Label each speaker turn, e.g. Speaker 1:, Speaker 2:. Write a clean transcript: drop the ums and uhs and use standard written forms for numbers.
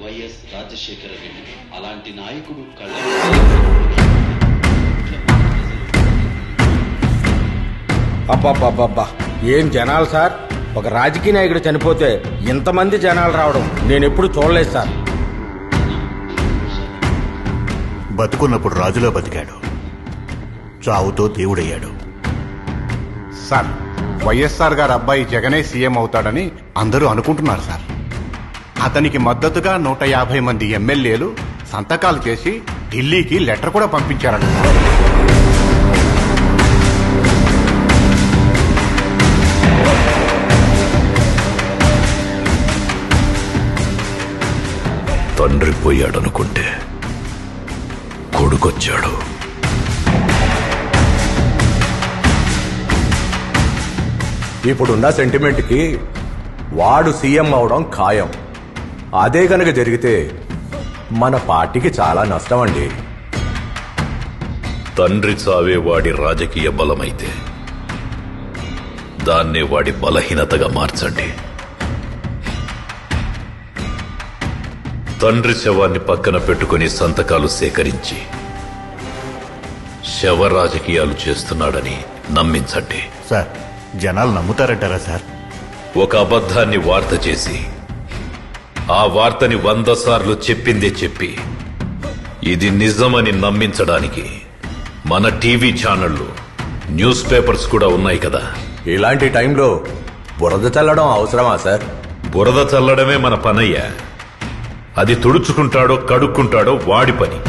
Speaker 1: YS Rajasekhara Reddy అలాంటి నాయకుడు
Speaker 2: అబ్బబ్బబ్బబ్బా ఏం జనాలు సార్. ఒక రాజకీయ నాయకుడు చనిపోతే ఇంతమంది జనాలు రావడం నేను ఎప్పుడు చూడలేదు సార్.
Speaker 3: బతుకున్నప్పుడు రాజులో బతికాడు, చావుతో దేవుడయ్యాడు.
Speaker 4: సార్, వైఎస్ఆర్ గారు అబ్బాయి జగనే సీఎం అవుతాడని అందరూ అనుకుంటున్నారు సార్. అతనికి మద్దతుగా 150 మంది ఎమ్మెల్యేలు సంతకాలు చేసి ఢిల్లీకి లెటర్ కూడా పంపించారట.
Speaker 5: తండ్రి పోయాడనుకుంటే కొడుకొచ్చాడు.
Speaker 6: ఇప్పుడున్న సెంటిమెంట్కి వాడు సీఎం అవడం ఖాయం. అదే గనక జరిగితే మన పార్టీకి చాలా నష్టం అండి.
Speaker 5: తండ్రి చావే వాడి రాజకీయ బలమైతే దాన్నే వాడి బలహీనతగా మార్చండి. తండ్రి శవాన్ని పక్కన పెట్టుకుని సంతకాలు సేకరించి శవ రాజకీయాలు చేస్తున్నాడని నమ్మించండి.
Speaker 3: సార్, జనాలు నమ్ముతారంటారా సార్?
Speaker 5: ఒక అబద్ధాన్ని వార్త చేసి ఆ వార్తని 100 సార్లు చెప్పిందే చెప్పి ఇది నిజమని నమ్మించడానికి మన టీవీ ఛానళ్లు, న్యూస్ పేపర్స్ కూడా ఉన్నాయి కదా.
Speaker 6: ఇలాంటి టైంలో బురద చల్లడం అవసరమా సార్?
Speaker 5: బురద చల్లడమే మన పనయ్యా. అది తుడుచుకుంటాడో కడుక్కుంటాడో వాడి పని.